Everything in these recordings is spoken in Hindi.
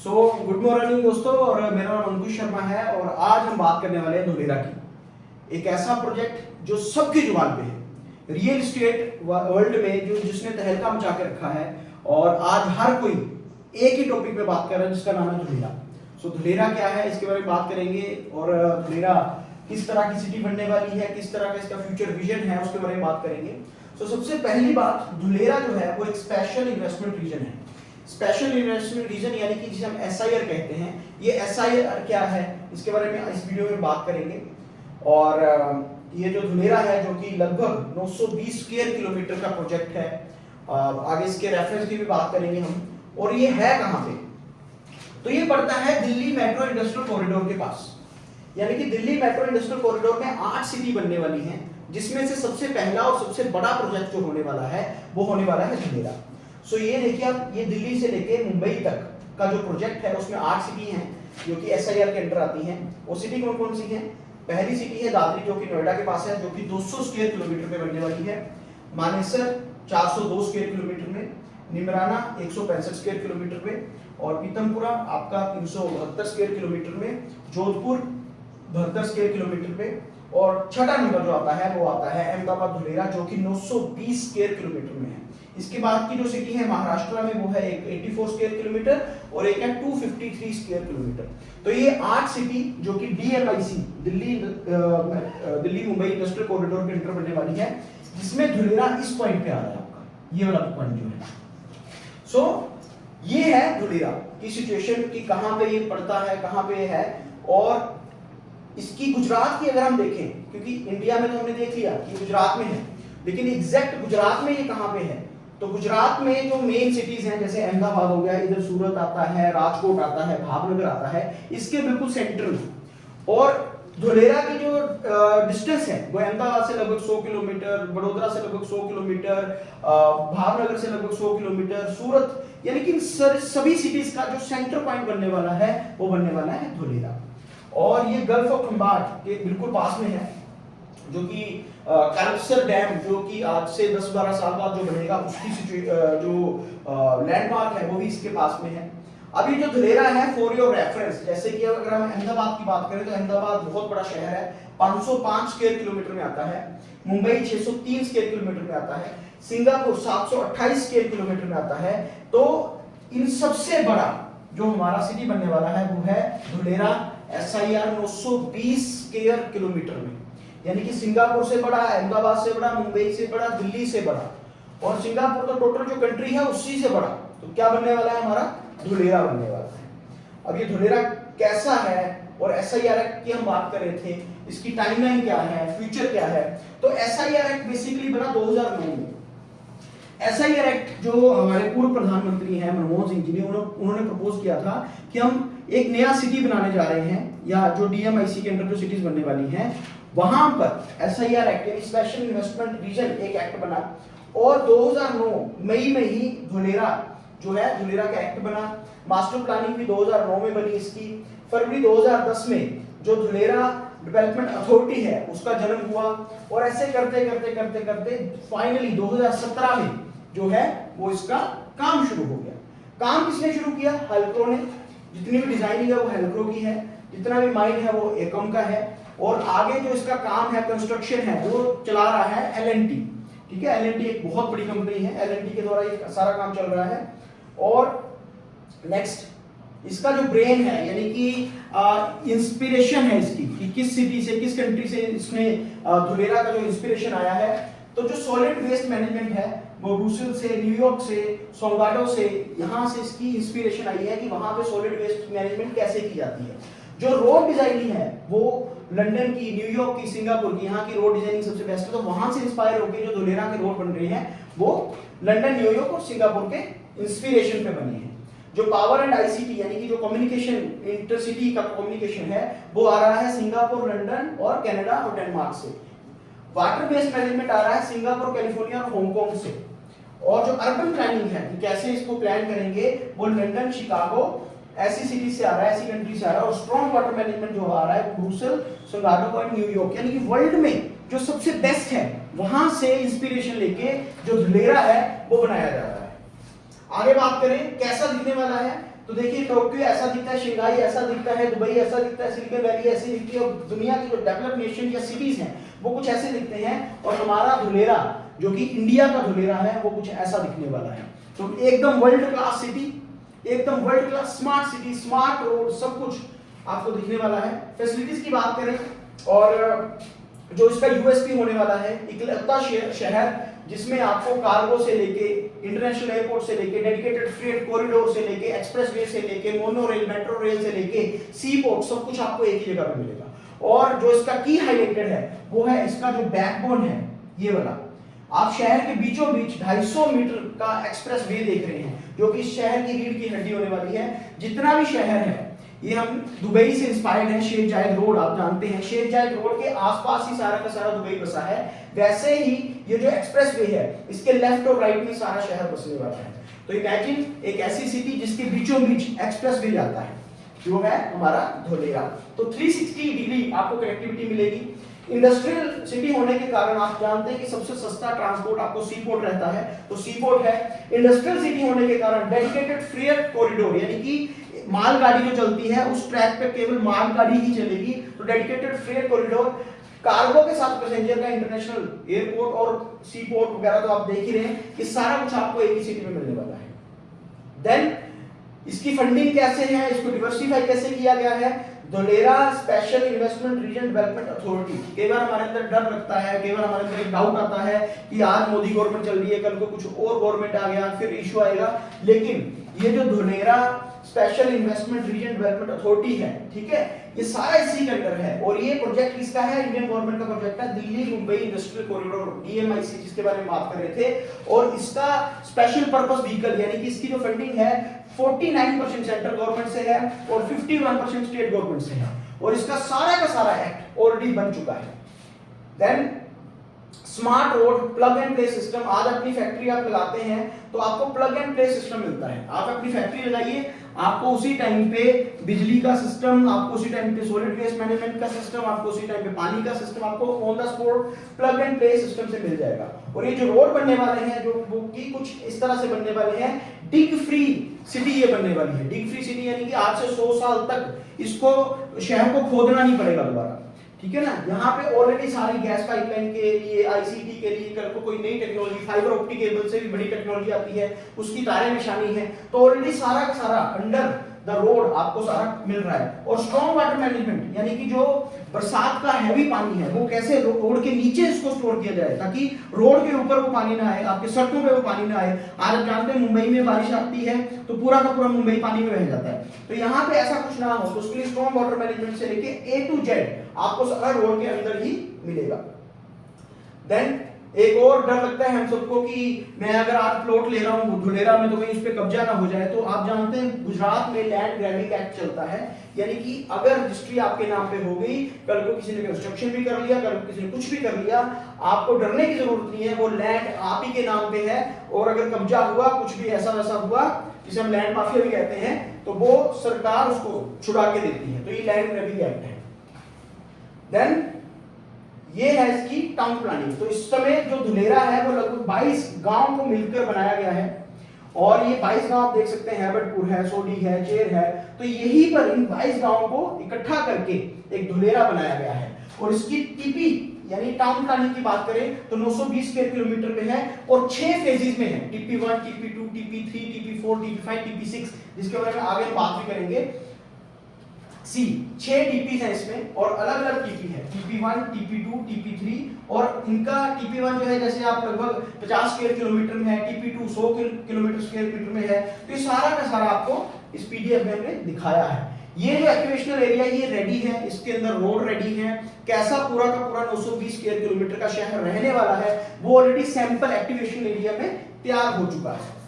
गुड मॉर्निंग दोस्तों, और मेरा नाम अंकुश शर्मा है और आज हम बात करने वाले हैं धुलेरा की। एक ऐसा प्रोजेक्ट जो सबकी जुबान पे है, रियल एस्टेट वर्ल्ड में जो जिसने तहलका मचा के रखा है और आज हर कोई एक ही टॉपिक पे बात कर रहा है जिसका नाम है धुलेरा। धुलेरा क्या है इसके बारे में बात करेंगे और धुलेरा किस तरह की सिटी बनने वाली है, किस तरह का इसका फ्यूचर विजन है, उसके बारे में बात करेंगे। सबसे पहली बात, धुलेरा जो है वो एक स्पेशल इन्वेस्टमेंट रीजन है। स्पेशल इन्वेस्टमेंट रीजन यानी कि जिसे हम एसआईआर कहते हैं। ये एसआईआर क्या है इसके बारे में इस वीडियो में बात करेंगे। और ये जो धुलेरा है जो कि लगभग 920 स्क्वायर किलोमीटर का प्रोजेक्ट है, आगे इसके रेफरेंस की भी बात करेंगे हम। और ये है कहाँ पे, तो ये पड़ता है दिल्ली मेट्रो इंडस्ट्रियल कॉरिडोर के पास। यानी कि दिल्ली मेट्रो इंडस्ट्रियल कॉरिडोर में 8 सिटी बनने वाली हैं, जिसमें से सबसे पहला और सबसे बड़ा प्रोजेक्ट जो होने वाला है वो होने वाला है धुलेरा। ये देखिए आप, ये दिल्ली से लेके मुंबई तक का जो प्रोजेक्ट है उसमें 8 सिटी हैं जो कि एसआईआर के अंडर आती हैं। वो सिटी कौन कौन सी हैं? पहली सिटी है दादरी जो कि नोएडा के पास है, जो कि 200 स्क्वायर किलोमीटर पे बनने वाली है। मानेसर 402 स्क्वायर किलोमीटर में, निमराना 165 स्क्वायर किलोमीटर पे, और पीतमपुरा आपका 372 स्क्वायर किलोमीटर में, जोधपुर 72 स्क्वायर किलोमीटर पे, और छठा नंबर जो आता है वो आता है अहमदाबाद धुलेरा जो कि 920 स्क्वायर किलोमीटर में है। इसके बाद की जो सिटी है महाराष्ट्र में वो है एक 84 स्क्वायर किलोमीटर और एक है 253 स्क्वायर किलोमीटर। तो ये 8 सिटी जो कि DMIC Delhi Mumbai industrial corridor के अंडर बनने वाली है, जिसमें धुलेरा इस पॉइंट पे आ रहा है आपका, ये वाला पॉइंट जो है। ये है धुलेरा की सिचुएशन कि कहां पे ये पड़ता है, कहां पे है। और इसकी गुजरात की अगर हम देखें, क्योंकि इंडिया में तो हमने देख लिया कि गुजरात में है, लेकिन एग्जैक्ट गुजरात में ये कहां पे है, तो गुजरात में जो मेन सिटीज हैं जैसे अहमदाबाद हो गया, इधर सूरत आता है, राजकोट आता है, भावनगर आता है, इसके बिल्कुल सेंटर में। और धुलेरा की जो डिस्टेंस है वो अहमदाबाद से लगभग 100 किलोमीटर, बड़ोदरा से लगभग 100 किलोमीटर, भावनगर से लगभग 100 किलोमीटर, सूरत, यानी कि सभी सिटीज का जो सेंटर पॉइंट बनने वाला है वो बनने वाला है धुलेरा। और ये गल्फ ऑफ खंबाट के बिल्कुल पास में है, जो कि कैल्पसर डैम जो कि आज से 10-12 साल बाद जो बनेगा उसकी जो लैंडमार्क है वो भी इसके पास में है। अभी जो धुलेरा है फॉर योर रेफरेंस, जैसे कि अगर हम अहमदाबाद की बात करें तो अहमदाबाद बहुत बड़ा शहर है, 505 स्क्वायर किलोमीटर में आता है। मुंबई 603 स्क्वायर किलोमीटर में आता है। सिंगापुर 728 स्क्वायर किलोमीटर में आता है। तो इन सबसे बड़ा जो हमारा सिटी बनने वाला है वो है धुलेरा, एसआईआर 920 स्क्वायर किलोमीटर में। यानी कि सिंगापुर से बड़ा, अहमदाबाद से बड़ा, मुंबई से बड़ा, दिल्ली से बड़ा, और सिंगापुर तो टोटल जो कंट्री है उसी से बड़ा। तो क्या बनने वाला है? हमारा धुलेरा बनने वाला है। अब ये धुलेरा कैसा है और एसआईआर एक्ट की हम बात कर रहे थे, इसकी टाइमलाइन क्या है, फ्यूचर क्या है। तो एसआईआर एक्ट बेसिकली बना 2009 में। एसआईआर एक्ट जो हमारे पूर्व प्रधानमंत्री हैं मनमोहन सिंह जी ने, उन्होंने प्रपोज किया था कि हम एक नया सिटी बनाने जा रहे हैं, या जो डीएमआईसी के अंदर जो सिटीज बनने वाली हैं वहां पर एसआईआर एक्ट यानी स्पेशल इन्वेस्टमेंट रीजन एक एक्ट बना। और 2009 मई में ही धुलेरा जो है, धुलेरा का एक्ट बना। मास्टर प्लानिंग भी 2009 में बनी इसकी। फरवरी 2010 में जो धुलेरा डेवलपमेंट अथॉरिटी है उसका जन्म हुआ। और ऐसे करते करते करते करते फाइनली 2017 में जो है वो इसका काम शुरू हो गया। काम किसने शुरू किया? हेल्क्रो ने। जितनी भी डिजाइनिंग है वो हेल्क्रो की है, जितना भी माइंड है वो एकम का है, और आगे जो इसका काम है, कंस्ट्रक्शन है, वो चला रहा है एलएनटी। ठीक है, एलएनटी एक बहुत बड़ी कंपनी है, एलएनटी के द्वारा ये सारा काम चल रहा है। और नेक्स्ट इसका जो ब्रेन है, यानी कि इंस्पिरेशन है इसकी कि किस सिटी से, किस कंट्री से इसमें धुलेरा का जो इंस्पिरेशन आया है, तो जो सॉलिड वेस्ट मैनेजमेंट है वो ब्रुसेल से, न्यूयॉर्क से, सोंगाडो से, यहाँ से इसकी इंस्पिरेशन आई है कि वहां पे सॉलिड वेस्ट मैनेजमेंट कैसे की जाती है। जो रोड डिजाइनिंग है वो लंदन की, न्यूयॉर्क की, सिंगापुर की, यहाँ की रोड डिजाइनिंग सबसे बेस्ट है। तो वहां से इंस्पायर होकर जो धुलेरा के रोड बन रहे हैं वो लंदन, न्यूयॉर्क और सिंगापुर के इंस्पिरेशन पे बनी है। जो पावर एंड आईसीटी यानी कि जो कम्युनिकेशन, इंटरसिटी का कम्युनिकेशन है वो आ रहा है सिंगापुर, लंदन और कनाडा और डेनमार्क से। वाटर बेस्ड मैनेजमेंट आ रहा है सिंगापुर, कैलिफोर्निया और हांगकांग से। और जो अर्बन प्लानिंग है कि कैसे इसको प्लान करेंगे वो लंदन, शिकागो, ऐसी सिटी से आ रहा है, ऐसी कंट्री से आ रहा है। और स्ट्रॉन्ग वाटर मैनेजमेंट जो आ रहा है ब्रुसेल, सोंगाडो और न्यूयॉर्क, यानी कि वर्ल्ड में जो सबसे बेस्ट है वहां से इंस्पिरेशन लेके जो धुलेरा है वो बनाया जा रहा है। आगे बात करें कैसा दिखने वाला है, तो तो देखिए टोक्यो ऐसा दिखता है, शंघाई ऐसा दिखता है, दुबई ऐसा दिखता है, सिलिकॉन वैली ऐसी दिखती है, और दुनिया की जो डेवलप्ड नेशन या सिटीज हैं वो कुछ ऐसे दिखते हैं, और हमारा धुलेरा जो कि इंडिया का धुलेरा है वो कुछ ऐसा दिखने वाला है। तो एकदम वर्ल्ड क्लास सिटी, एकदम world class smart city, smart road, सब कुछ आपको दिखने वाला है। फैसिलिटीज की बात करें और जो इसका यूएसपी होने वाला है, इकलौता शहर जिसमें आपको कार्गो से लेके, इंटरनेशनल एयरपोर्ट से लेके, डेडिकेटेड फ्रेट कॉरिडोर से लेके, एक्सप्रेसवे से लेके, मोनो रेल, मेट्रो रेल से लेके, सी पोर्ट, सब कुछ आपको एक ही जगह पे मिलेगा। और जो इसका की हाईलाइटेड है वो है इसका जो बैकबोन है, ये वाला। आप शहर के बीचों बीच 250 मीटर का एक्सप्रेस वे देख रहे हैं, जो कि शहर की रीढ़ की हड्डी होने वाली है। जितना भी शहर है ये हम दुबई से इंस्पायर्ड है। शेख जायद रोड आप जानते हैं, शेख जायद रोड के आसपास ही सारा का सारा दुबई बसा है। वैसे ही ये जो एक्सप्रेस वे है इसके लेफ्ट और राइट में सारा शहर बसने वाला है। तो इमेजिन एक ऐसी सिटी जिसके बीचों बीच एक्सप्रेस वे जाता है, जो है हमारा धुलेरा। तो 360 डिग्री आपको कनेक्टिविटी मिलेगी। इंडस्ट्रियल सिटी होने के कारण आप जानते हैं कि सबसे सस्ता ट्रांसपोर्ट आपको सी पोर्ट रहता है, तो सी पोर्ट है। इंडस्ट्रियल सिटी होने के कारण डेडिकेटेड फ्रेट कॉरिडोर, यानी कि मालगाड़ी जो चलती है उस ट्रैक पे केवल मालगाड़ी ही चलेगी, तो डेडिकेटेड फ्रेट कॉरिडोर। कार्गो के साथ पैसेंजर का इंटरनेशनल एयरपोर्ट और सी पोर्ट वगैरह तो आप देख ही रहे हैं कि सारा कुछ आपको एक ही सिटी में मिलने वाला है। देन इसकी फंडिंग कैसे है, इसको डिवर्सिफाई कैसे किया गया है। Dholera special investment region development authority. कई बार हमारे अंदर डर लगता है, कई बार हमारे अंदर एक डाउट आता है कि आज मोदी गवर्नमेंट चल रही है, कल को कुछ और गवर्नमेंट आ गया, फिर इशू आएगा। लेकिन ये जो Dholera special investment region development authority है, ठीक है, ये सारा इसी के अंदर है। और ये प्रोजेक्ट किसका है, इंडियन गवर्नमेंट का प्रोजेक्ट है, Delhi Mumbai industrial corridor, DMIC, जिसके बारे में बात कर रहे थे। और इसका स्पेशल पर्पस व्हीकल, यानी कि इसकी जो फंडिंग है 49% सेंट्रल गवर्नमेंट से है और 51% स्टेट गवर्नमेंट से है। और इसका सारा का सारा एक्ट ऑलरेडी बन चुका है। Then smart road plug and play system. आज अपनी फैक्ट्री आप लगाते हैं तो आपको प्लग एंड प्ले सिस्टम मिलता है। आप अपनी फैक्ट्री लगाइए, आपको उसी टाइम पे बिजली का सिस्टम, आपको उसी टाइम पे सॉलिड वेस्ट मैनेजमेंट का सिस्टम, आपको उसी टाइम पे पानी का सिस्टम, आपको on the spot plug and play system से मिल जाएगा। और ये जो रोड बनने वाले हैं, जो वो की कुछ इस तरह से बनने वाले हैं, डिग फ्री सिटी ये बनने वाली है। डिग फ्री सिटी यानी कि आज से 100 साल तक इसको शहर को खोदना नहीं पड़ेगा दोबारा, ठीक है ना। यहाँ पे ऑलरेडी सारी गैस पाइपलाइन के लिए, आईसीटी के लिए, कल को कोई नई टेक्नोलॉजी, फाइबर ऑप्टिक केबल से भी बड़ी टेक्नोलॉजी आती है, उसकी तारें निशानी है, तो ऑलरेडी सारा का सारा अंडर द रोड आपको सारा मिल रहा है। और स्ट्रॉन्ग वाटर मैनेजमेंट, यानी कि जो बरसात का हैवी पानी है वो कैसे रोड के नीचे इसको स्टोर किया जाए, ताकि रोड के ऊपर वो पानी ना आए, आपके सड़कों पे वो पानी ना आए। आज आप जानते हैं मुंबई में बारिश आती है तो पूरा का पूरा मुंबई पानी में बह जाता है, तो यहाँ पे ऐसा कुछ ना हो, तो उसके लिए स्ट्रॉन्ग वाटर मैनेजमेंट से लेके A to Z आपको सारा रोड के अंदर ही मिलेगा। देन एक और डर लगता है हम सबको कि मैं अगर आज प्लॉट ले रहा हूं धुलेरा में तो कहीं उस पे कब्जा ना हो जाए। तो आप जानते हैं गुजरात में लैंड ग्रैबिंग एक्ट चलता है, यानी कि अगर रजिस्ट्री आपके नाम पे हो गई, कल को किसी ने कंस्ट्रक्शन भी कर लिया, कल को किसी ने कुछ भी कर लिया, आपको डरने की जरूरत नहीं है। वो लैंड आप ही के नाम पे है, और अगर कब्जा हुआ, कुछ भी ऐसा वैसा हुआ, जिसे हम लैंड माफिया भी कहते हैं, तो वो सरकार उसको छुड़ा के देती है। तो ये लैंड ग्रैबिंग एक्ट है। देन ये है इसकी टाउन प्लानिंग। तो इस समय जो धुलेरा है वो लगभग 22 गांव को मिलकर बनाया गया है, और ये 22 गांव आप देख सकते हैं, हैबटपुर है, सोडी है, चेर है, तो यहीं पर इन 22 गांवों को इकट्ठा करके एक धुलेरा बनाया गया है। और इसकी टीपी यानी टाउन प्लानिंग की बात करें तो 920 स्क्वायर किलोमीटर पे है, और 6 फेजेस में है, TP1, TP2, TP3, TP4, TP5, TP6, जिसके बारे में आगे बात भी करेंगे। 6 टीपी है इसमें, और अलग अलग टीपी है, TP1, TP2, TP3, और इनका TP1 जो है जैसे आप लगभग 50 स्क्वायर किलोमीटर में है, TP2 100 किलोमीटर स्क्वायर मीटर में है। तो ये सारा का सारा आपको इस PDF में हमने दिखाया है। ये जो एक्टिवेशनल एरिया ये रेडी है, इसके अंदर रोड रेडी है, कैसा पूरा का पूरा 920 स्क्वायर किलोमीटर का शहर रहने वाला है वो ऑलरेडी सैंपल एक्टिवेशन एरिया में तैयार हो चुका है।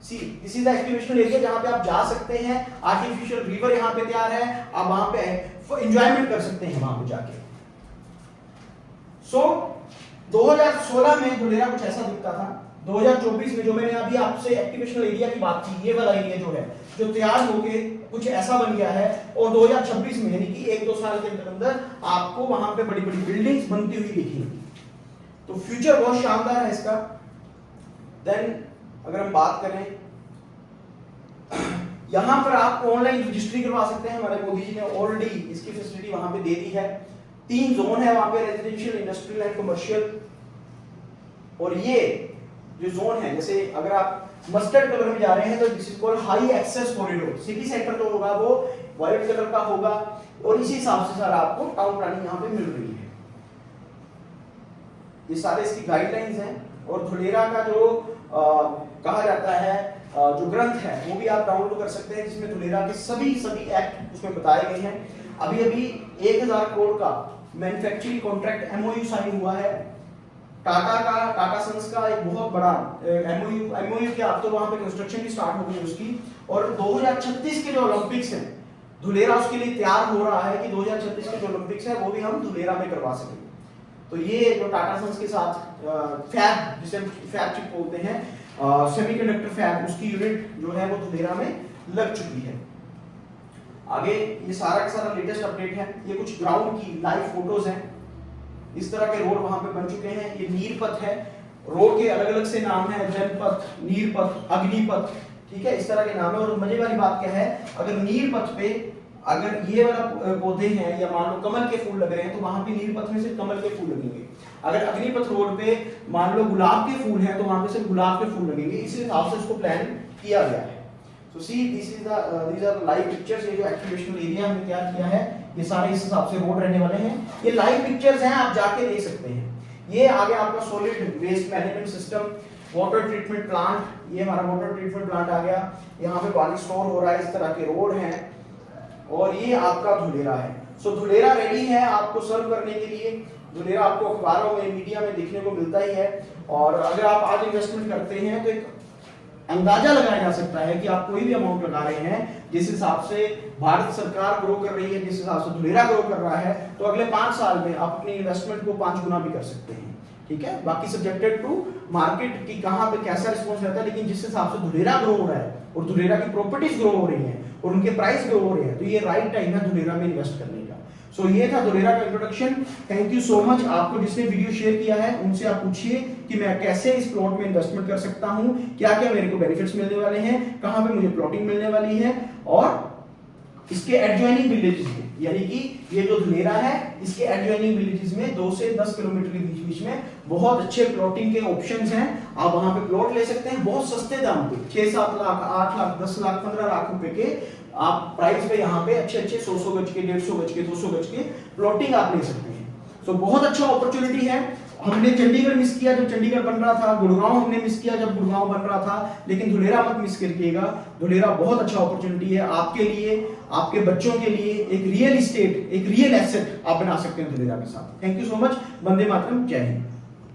दिस इज द एक्टिवेशनल एरिया जहां पे आप जा सकते हैं, आर्टिफिशियल रिवर यहां पे तैयार है, आप वहां पे एंजॉयमेंट कर सकते हैं वहां पे जाके। 2016 में धुलेरा कुछ ऐसा दिखता था। 2024 में जो मैंने अभी आपसे एक्टिवेशनल एरिया की बात की, ये वाला एरिया जो है जो तैयार होके कुछ ऐसा बन गया है, और 2026 में यानी कि 1-2 साल के अंदर आपको वहां पे बड़ी बड़ी बिल्डिंग्स बनती हुई दिखेंगी। तो फ्यूचर बहुत शानदार है इसका। देन अगर हम बात करें यहाँ पर आप ऑनलाइन रजिस्ट्री करवा सकते हैं, हमारे मोदी जी ने ऑलरेडी इसकी फैसिलिटी वहां पे दे दी है। 3 जोन है वहां पे, रेजिडेंशियल, इंडस्ट्रियल एंड कमर्शियल। और ये जो जोन है, जैसे अगर आप मस्टर्ड कलर में जा रहे हैं तो this is called high access corridor. City centre जो होगा वो व्हाइट कलर का होगा और इसी हिसाब से सारा आपको टाउन प्लानिंग यहाँ पे मिल रही है। ये सारे इसकी गाइडलाइंस हैं। और धुलेरा का जो कहा जाता है जो ग्रंथ है वो भी आप डाउनलोड कर सकते हैं, जिसमें धुलेरा के सभी एक्ट उसमें बताए गए हैं। अभी 1000 करोड़ का मैन्युफैक्चरिंग कॉन्ट्रैक्ट एमओयू साइन हुआ है। टाटा सन्स का एक बहुत बड़ा एमओयू के आप तो वहां पे कंस्ट्रक्शन भी स्टार्ट हो गई उसकी। और 2036 के जो ओलंपिक्स हैं, धुलेरा उसके लिए तैयार हो रहा है कि 2036 के जो ओलंपिक्स है वो भी हम धुलेरा में करवा सकें। तो ये जो टाटा सन्स के साथ फैब, जिसे फैब चिप बोलते हैं, सेमीकंडक्टर फैब, उसकी यूनिट जो है वो धुलेरा में लग चुकी है। आगे ये सारा का सारा लेटेस्ट अपडेट है। ये कुछ ग्राउंड की लाइव फोटोज हैं। इस तरह के रोड वहां पे बन चुके हैं। ये नीरपथ है, रोड के अलग अलग से नाम है, जनपथ, नीरपथ, अग्निपथ, ठीक है, इस तरह के नाम है। और मजे वाली बात क्या है, अगर नीरपथ पे अगर ये वाला पौधे हैं या मान लो कमल के फूल लग रहे हैं तो वहां पे नीरपथ में सिर्फ कमल के फूल लगेंगे। अगर अग्निपथ रोड पे मान लो गुलाब के फूल हैं तो वहां पे सिर्फ गुलाब के फूल लगेंगे। इसी हिसाब से इसको प्लान किया गया है। तो see these are live pictures. ये जो एक्टिवेशनल एरिया हमने तैयार किया है, ये सारे इस हिसाब से रोड रहने वाले हैं। ये लाइव पिक्चर्स हैं, आप जाके देख सकते हैं। ये आगे आपका solid waste management system, water treatment plant, ये हमारा वाटर ट्रीटमेंट प्लांट आ गया। यहाँ पे पानी स्टोर हो रहा है, इस तरह के रोड हैं। और ये आपका धुलेरा है। सो धुलेरा रेडी है आपको सर्व करने के लिए। धुलेरा आपको अखबारों में, मीडिया में देखने को मिलता ही है। और अगर आप आज इन्वेस्टमेंट करते हैं तो एक अंदाजा लगाया जा सकता है कि आप कोई भी अमाउंट लगा रहे हैं, जिस हिसाब से भारत सरकार ग्रो कर रही है, जिस हिसाब से धुलेरा ग्रो कर रहा है, तो अगले 5 साल में आप अपनी इन्वेस्टमेंट को 5 गुना भी कर सकते हैं। ठीक है, बाकी सब्जेक्टेड टू मार्केट की कहां पे कैसा रिस्पॉन्स रहता है, लेकिन जिस हिसाब से धुलेरा ग्रो हो रहा है और धुलेरा की प्रॉपर्टीज ग्रो हो रही हैं और उनके प्राइस ग्रो हो रहे हैं, तो ये राइट टाइम है धुलेरा में इन्वेस्ट करने का। सो ये था धुलेरा का introduction. Thank you so much. आपको जिसने वीडियो शेयर किया है उनसे आप पूछिए कि मैं कैसे इस प्लॉट में इन्वेस्टमेंट कर सकता हूं, क्या क्या मेरे को बेनिफिट्स मिलने वाले हैं, कहां पे मुझे प्लॉटिंग मिलने वाली है, और इसके एडजॉइनिंग विलेजेस में, यानी कि ये जो धुलेरा है इसके एडजॉइनिंग विलेजेस में 2 से 10 किलोमीटर के बीच बीच में बहुत अच्छे प्लॉटिंग के ऑप्शंस हैं। आप वहां पे प्लॉट ले सकते हैं बहुत सस्ते दाम पे, 6-7 लाख, 8 लाख, 10 लाख, 15 लाख रुपए के आप प्राइस पे यहाँ पे अच्छे 100 गज के, 150 गज के, 200 गज के प्लॉटिंग आप ले सकते हैं। सो बहुत अच्छा अपॉर्चुनिटी है। हमने चंडीगढ़ मिस किया जब चंडीगढ़ बन रहा था, गुड़गांव हमने मिस किया जब गुड़गांव बन रहा था, लेकिन धुलेरा मत मिस करिएगा। धुलेरा बहुत अच्छा अपॉर्चुनिटी है आपके लिए, आपके बच्चों के लिए। एक रियल एस्टेट, एक रियल एसेट आप बना सकते हैं धुलेरा के साथ। Thank you so much. वंदे मातरम, जय हिंद।